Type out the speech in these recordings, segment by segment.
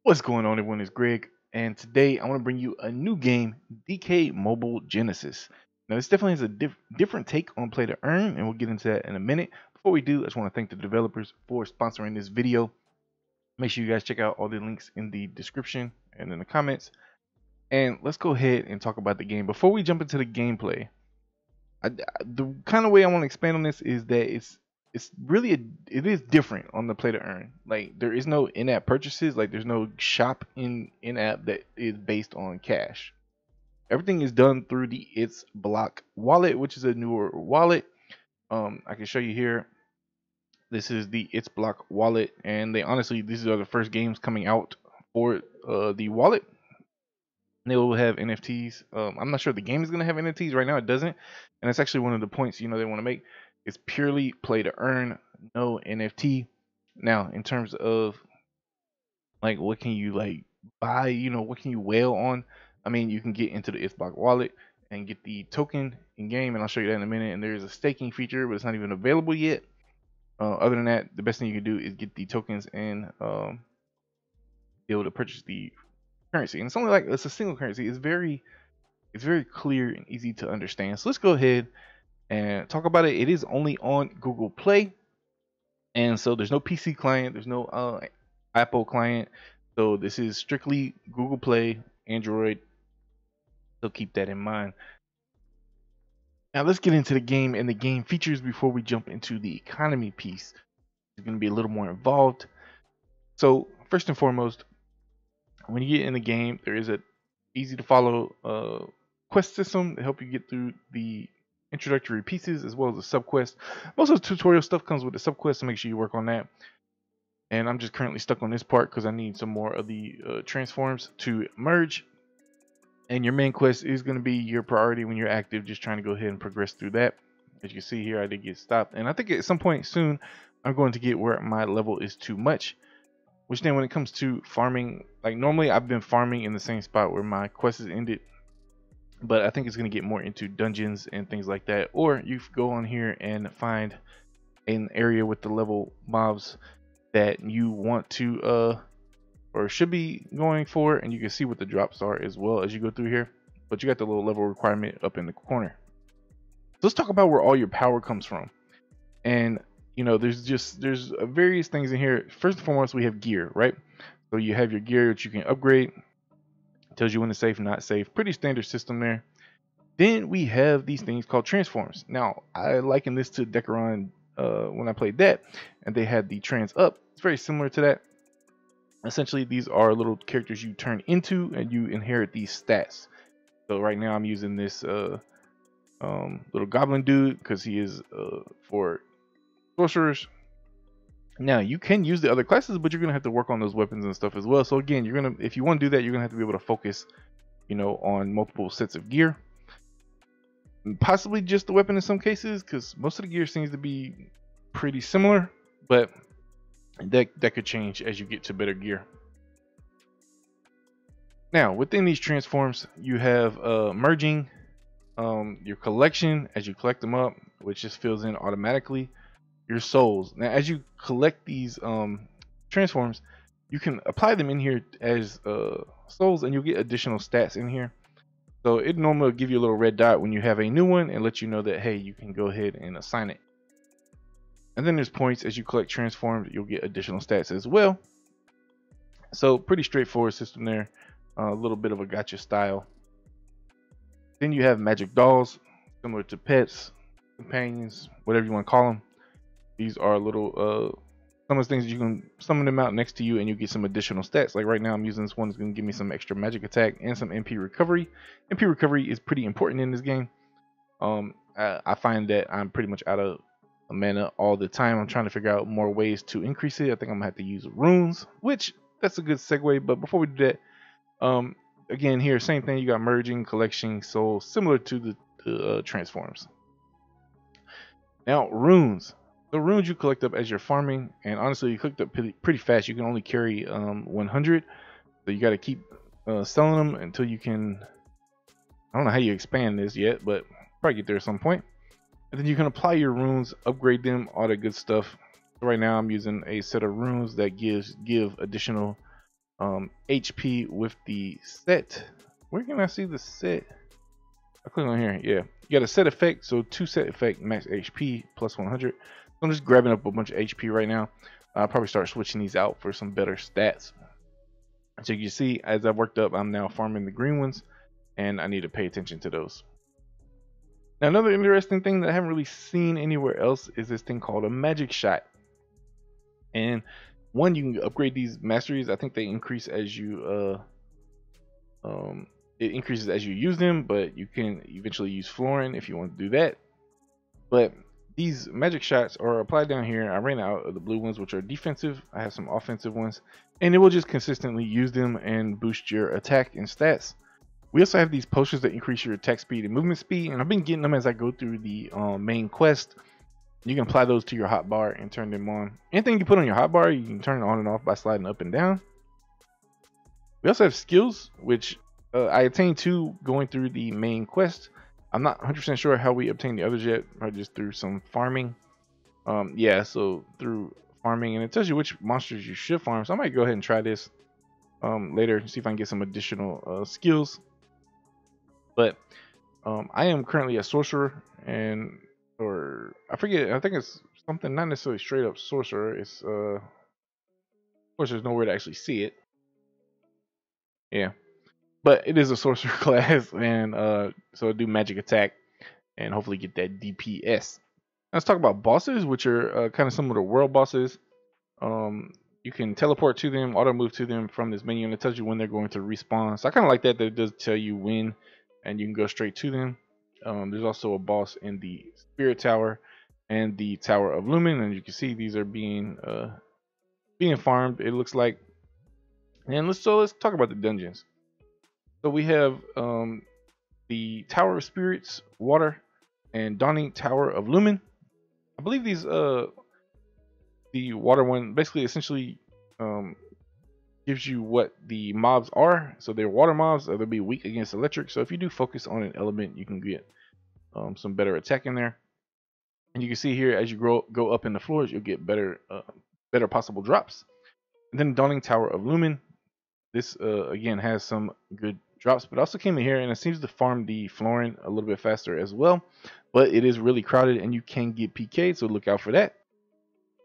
What's going on, everyone? It's Greg, and today I want to bring you a new game, DK Mobile Genesis. Now, this definitely has a different take on play to earn, and we'll get into that in a minute. Before we do, I just want to thank the developers for sponsoring this video. Make sure you guys check out all the links in the description and in the comments. And let's go ahead and talk about the game. Before we jump into the gameplay, the kind of way I want to expand on this is that it's really it is different on the play to earn. Like, there is no in-app purchases. Like, there's no shop in-app that is based on cash. Everything is done through the ITSBLOC wallet, which is a newer wallet. I can show you here. This is the ITSBLOC wallet, and these are the first games coming out for the wallet. They will have NFTs. I'm not sure the game is going to have NFTs right now. It doesn't, and that's actually one of the points they want to make. It's purely play to earn, no NFT. Now, in terms of like what can you like buy, what can you whale on? I mean, you can get into the ITSBLOC wallet and get the token in game, and I'll show you that in a minute. And there's a staking feature, but it's not even available yet. Other than that, the best thing you can do is get the tokens and be able to purchase the currency. And it's a single currency. It's very clear and easy to understand. So let's go ahead and talk about it. It is only on Google Play, and so there's no PC client, there's no Apple client. So this is strictly Google Play, Android. So keep that in mind. Now let's get into the game and the game features before we jump into the economy piece. It's going to be a little more involved. So first and foremost, when you get in the game, there is a easy to follow quest system to help you get through the introductory pieces as well as the subquest. Most of the tutorial stuff comes with the subquest, so make sure you work on that. And I'm just currently stuck on this part because I need some more of the transforms to merge. And your main quest is going to be your priority when you're active, just trying to go ahead and progress through that. As you can see here, I did get stopped, and I think at some point soon I'm going to get where my level is too much. Which then when it comes to farming, like normally I've been farming in the same spot where my quest is ended, but I think it's going to get more into dungeons and things like that. Or you go on here and find an area with the level mobs that you want to or should be going for, and you can see what the drops are as well as you go through here. But you got the little level requirement up in the corner. So let's talk about where all your power comes from. And there's various things in here. First and foremost, we have gear, right? So you have your gear that you can upgrade. It tells you when it's safe, not safe. Pretty standard system there. Then we have these things called transforms. Now, I liken this to Decaron when I played that, and they had the trans up. It's very similar to that. Essentially, these are little characters you turn into, and you inherit these stats. So right now, I'm using this little goblin dude because he is for sorcerers. Now you can use the other classes, but you're gonna have to work on those weapons and stuff as well. So again, if you want to do that, you're gonna have to be able to focus, on multiple sets of gear, and possibly just the weapon in some cases, because most of the gear seems to be pretty similar, but that could change as you get to better gear. Now within these transforms, you have merging, your collection as you collect them up, which just fills in automatically. Your souls. Now as you collect these transforms, you can apply them in here as souls, and you'll get additional stats in here. So it normally will give you a little red dot when you have a new one and let you know that, hey, you can go ahead and assign it. And then there's points. As you collect transforms, you'll get additional stats as well. So pretty straightforward system there. A little bit of a gotcha style. Then you have magic dolls, similar to pets, companions, whatever you want to call them. These are little some of the things you can summon them out next to you, and you get some additional stats. Like right now, I'm using this one that's going to give me some extra magic attack and some MP recovery. MP recovery is pretty important in this game. I find that I'm pretty much out of mana all the time. I'm trying to figure out more ways to increase it. I think I'm gonna have to use runes, which that's a good segue. But before we do that, again here, same thing. You got merging, collection, soul, similar to the transforms. Now runes. The runes you collect up as you're farming, and honestly, you collect up pretty fast. You can only carry 100, so you got to keep selling them until you can. I don't know how you expand this yet, but probably get there at some point. And then you can apply your runes, upgrade them, all that good stuff. So right now, I'm using a set of runes that give additional HP with the set. Where can I see the set? I click on here. Yeah, you got a set effect. So 2 set effect, max HP plus 100. So I'm just grabbing up a bunch of HP right now. I'll probably start switching these out for some better stats. So you can see, as I've worked up, I'm now farming the green ones, and I need to pay attention to those. Now, another interesting thing that I haven't really seen anywhere else is this thing called a magic shot. And one, you can upgrade these masteries. I think they increase as you it increases as you use them, but you can eventually use flooring if you want to do that. But these magic shots are applied down here. I ran out of the blue ones, which are defensive. I have some offensive ones, and it will just consistently use them and boost your attack and stats. We also have these potions that increase your attack speed and movement speed, and I've been getting them as I go through the main quest. You can apply those to your hotbar and turn them on. Anything you put on your hotbar, you can turn it on and off by sliding up and down. We also have skills, which I attained 2 going through the main quest. I'm not 100% sure how we obtained the others yet, probably just through some farming. Yeah, so through farming, and it tells you which monsters you should farm. So I might go ahead and try this later, see if I can get some additional skills. But I am currently a sorcerer, and or I forget, I think it's something not necessarily straight up sorcerer. It's of course there's nowhere to actually see it. Yeah, but it is a sorcerer class, and so I do magic attack and hopefully get that DPS. Let's talk about bosses, which are kind of similar to world bosses. You can teleport to them, auto move to them from this menu, and it tells you when they're going to respawn. So I kind of like that it does tell you when, and you can go straight to them. There's also a boss in the Spirit Tower and the Tower of Lumen, and you can see these are being farmed, it looks like. And let's talk about the dungeons. So we have the Tower of Spirits, Water, and Dawning Tower of Lumen. I believe these the water one basically essentially gives you what the mobs are. So they're water mobs, they'll be weak against electric. So if you do focus on an element, you can get some better attack in there. And you can see here, as you go up in the floors, you'll get better possible drops. And then Dawning Tower of Lumen, this again has some good drops, but also came in here and it seems to farm the flooring a little bit faster as well. But it is really crowded and you can get PK'd, so look out for that.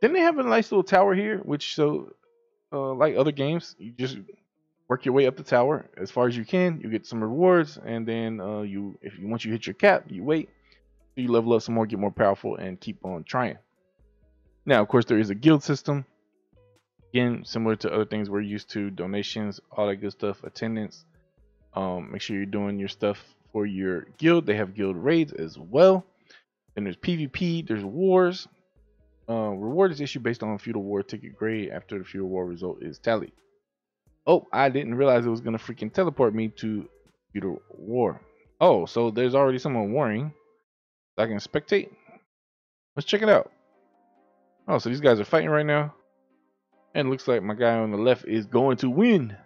Then they have a nice little tower here, which like other games, you just work your way up the tower as far as you can. You get some rewards, and then once you hit your cap, you wait, you level up some more, get more powerful, and keep on trying. Now, of course, there is a guild system. Again, similar to other things we're used to, donations, all that good stuff, attendance. Make sure you're doing your stuff for your guild. They have guild raids as well. Then there's PvP, there's wars. Reward is issued based on feudal war ticket grade after the feudal war result is tallied. Oh, I didn't realize it was gonna freaking teleport me to feudal war. Oh, so there's already someone warring. I can spectate. Let's check it out. Oh, so these guys are fighting right now. And it looks like my guy on the left is going to win.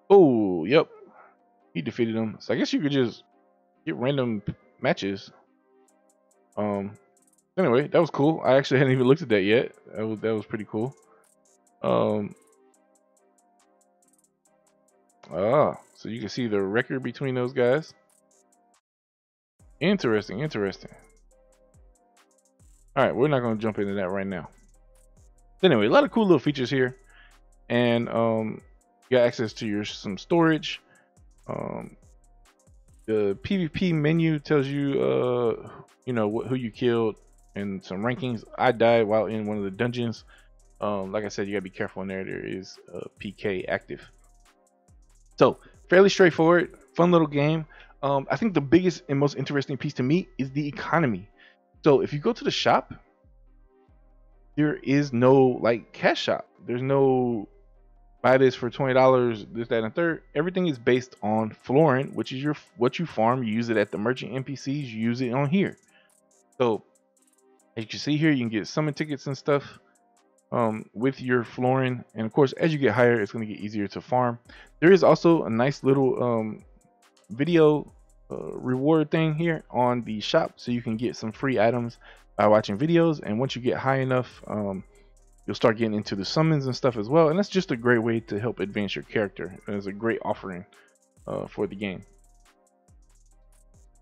Oh, yep. He defeated him. So I guess you could just get random matches. Anyway, that was cool. I actually hadn't even looked at that yet. That was pretty cool. So you can see the record between those guys. Interesting. Alright, we're not going to jump into that right now. Anyway, a lot of cool little features here. And you got access to some storage. The PvP menu tells you who you killed and some rankings. I died while in one of the dungeons. Like I said, you gotta be careful in there. There is PK active. So fairly straightforward, fun little game. I think the biggest and most interesting piece to me is the economy. So if you go to the shop, there is no cash shop. There's no buy this for $20, this, that, and a third. Everything is based on flooring, which is what you farm. You use it at the merchant NPCs. You use it on here. So as you can see here, you can get summon tickets and stuff with your flooring. And of course, as you get higher, it's going to get easier to farm. There is also a nice little video reward thing here on the shop, so you can get some free items by watching videos. And once you get high enough, you'll you'll start getting into the summons and stuff as well, and that's just a great way to help advance your character. And it's a great offering for the game.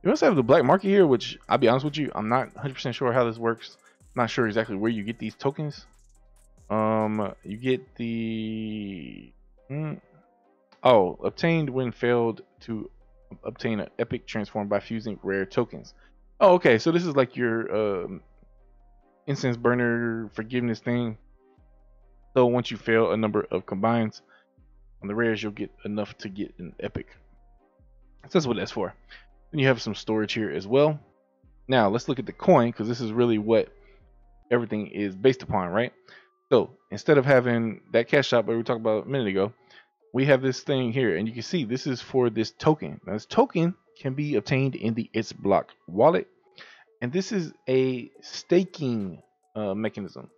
You also have the black market here, which I'll be honest with you, I'm not 100% sure how this works. I'm not sure exactly where you get these tokens. You get the obtained when failed to obtain an epic transform by fusing rare tokens. Oh, okay, so this is like your incense burner forgiveness thing. So once you fail a number of combines on the rares, you'll get enough to get an epic. So that's what that's for. Then you have some storage here as well. Now let's look at the coin, because this is really what everything is based upon, right? So instead of having that cash shop that we talked about a minute ago, we have this thing here, and you can see this is for this token. Now this token can be obtained in the ITSBLOC wallet, and this is a staking mechanism.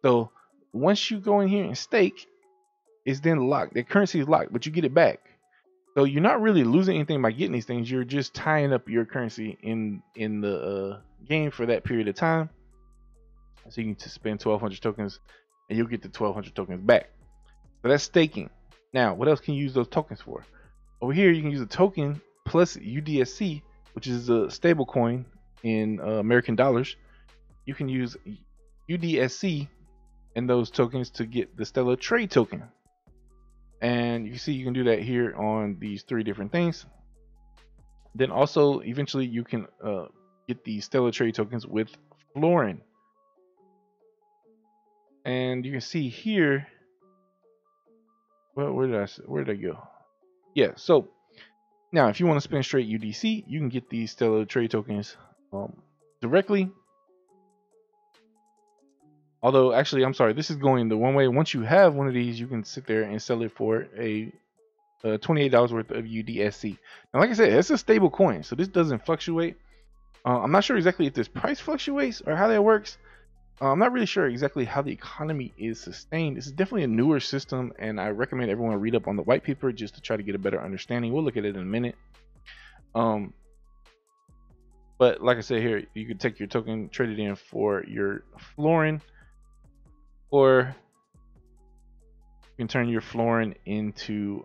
So once you go in here and stake, it's then locked. The currency is locked, but you get it back. So you're not really losing anything by getting these things. You're just tying up your currency in the game for that period of time. So you can spend 1,200 tokens, and you'll get the 1,200 tokens back. So that's staking. Now, what else can you use those tokens for? Over here, you can use a token plus UDSC, which is a stable coin in American dollars. You can use UDSC and those tokens to get the Stellar Trade token. And you can see you can do that here on these 3 different things. Then also, eventually, you can get the Stellar Trade tokens with Florin. And you can see here, well, where did I go? Yeah, so now if you want to spend straight UDC, you can get these Stellar Trade tokens directly. Although, actually, I'm sorry, this is going the one way. Once you have one of these, you can sit there and sell it for a $28 worth of UDSC. Now, like I said, it's a stable coin, so this doesn't fluctuate. I'm not sure exactly if this price fluctuates or how that works. I'm not really sure exactly how the economy is sustained. This is definitely a newer system, and I recommend everyone read up on the white paper just to try to get a better understanding. We'll look at it in a minute. But like I said here, you could take your token, trade it in for your Florin, or you can turn your Florin into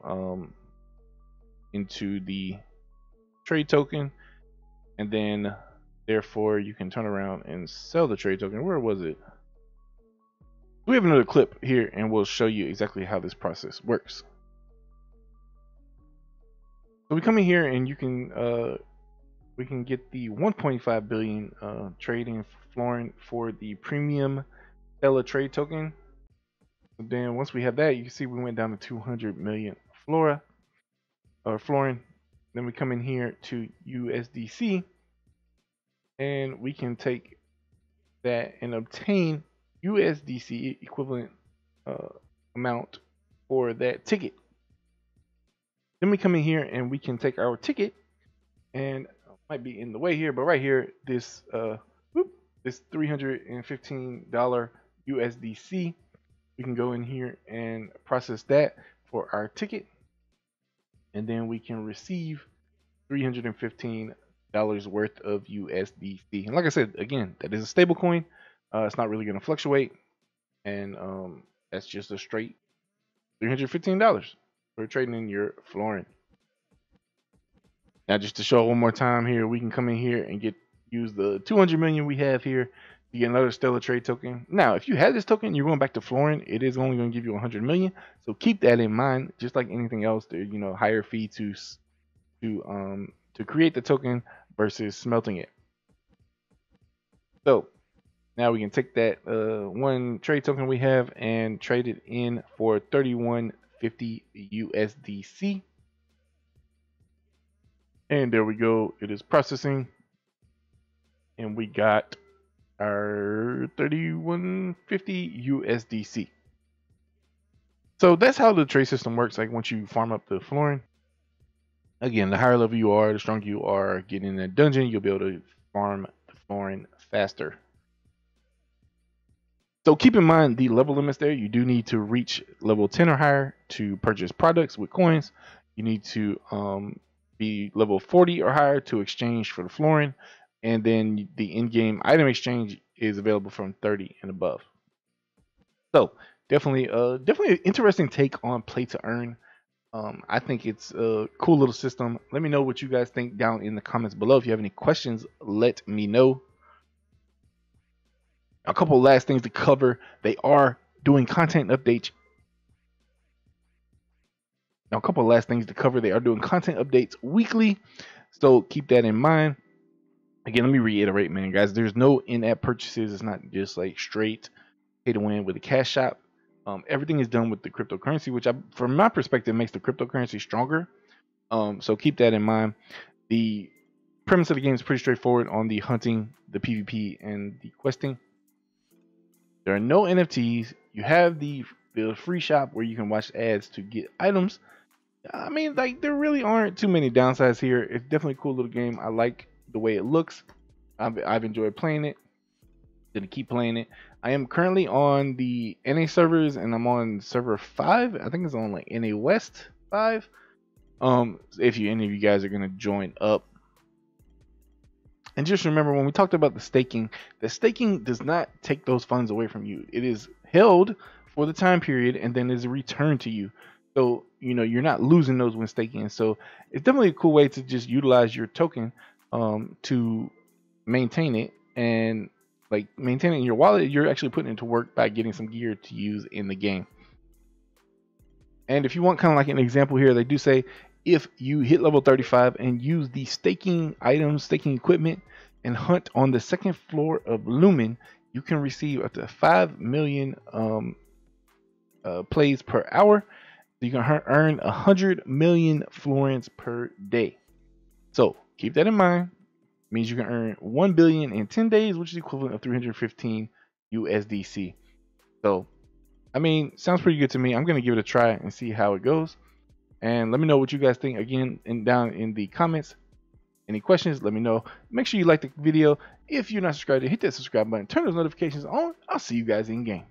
the trade token, and then therefore you can turn around and sell the trade token. Where was it? We have another clip here, and we'll show you exactly how this process works. So we come in here, and you can we can get the 1.5 billion trading Florin for the premium Stellar Trade token. And then once we have that, you can see we went down to 200 million Florin. Then we come in here to USDC, and we can take that and obtain USDC equivalent amount for that ticket. Then we come in here and we can take our ticket, and might be in the way here, but right here, this this $315 USDC, we can go in here and process that for our ticket, and then we can receive $315 worth of USDC. And like I said, again, that is a stable coin. It's not really going to fluctuate, and that's just a straight $315 for trading in your Florin. Now, just to show one more time here, we can come in here and use the 200 million we have here to get another Stellar Trade token. Now, if you had this token, you're going back to Florin, it is only going to give you 100 million. So keep that in mind. Just like anything else, there's higher fee to create the token versus smelting it. So now we can take that one trade token we have and trade it in for 3150 USDC. And there we go. It is processing, and we got our 3150 USDC. So that's how the trade system works. Like once you farm up the Florin, again, the higher level you are, the stronger you are getting in that dungeon, you'll be able to farm the Florin faster. So keep in mind the level limits there. You do need to reach level 10 or higher to purchase products with coins. You need to be level 40 or higher to exchange for the Florin, and then the in-game item exchange is available from 30 and above. So definitely definitely an interesting take on play to earn. I think it's a cool little system. Let me know what you guys think down in the comments below. If you have any questions, let me know. A couple last things to cover. They are doing content updates. Now, a couple last things to cover. They are doing content updates weekly, so keep that in mind. Again, let me reiterate, man, guys. There's no in-app purchases. It's not just like straight pay to win with a cash shop. Everything is done with the cryptocurrency, which, from my perspective, makes the cryptocurrency stronger. So keep that in mind. The premise of the game is pretty straightforward on the hunting, the PvP, and the questing. There are no NFTs. You have the free shop where you can watch ads to get items. I mean, like, there really aren't too many downsides here. It's definitely a cool little game. I like the way it looks. I've enjoyed playing it. Gonna keep playing it. I am currently on the NA servers, and I'm on server 5. I think it's on like NA West 5. If any of you guys are gonna join up. And just remember, when we talked about the staking does not take those funds away from you. It is held for the time period and then is returned to you. So, you know, you're not losing those when staking. So it's definitely a cool way to just utilize your token to maintain it. And like maintaining your wallet, you're actually putting it to work by getting some gear to use in the game. And if you want kind of like an example here, they do say if you hit level 35 and use the staking items, staking equipment, and hunt on the second floor of Lumen, you can receive up to 5 million plays per hour. You can earn 100 million florins per day. So keep that in mind. It means you can earn 1 billion in 10 days, which is equivalent of 315 USDC. So, I mean, sounds pretty good to me. I'm going to give it a try and see how it goes. And let me know what you guys think again down in the comments. Any questions, let me know. Make sure you like the video. If you're not subscribed, hit that subscribe button. Turn those notifications on. I'll see you guys in game.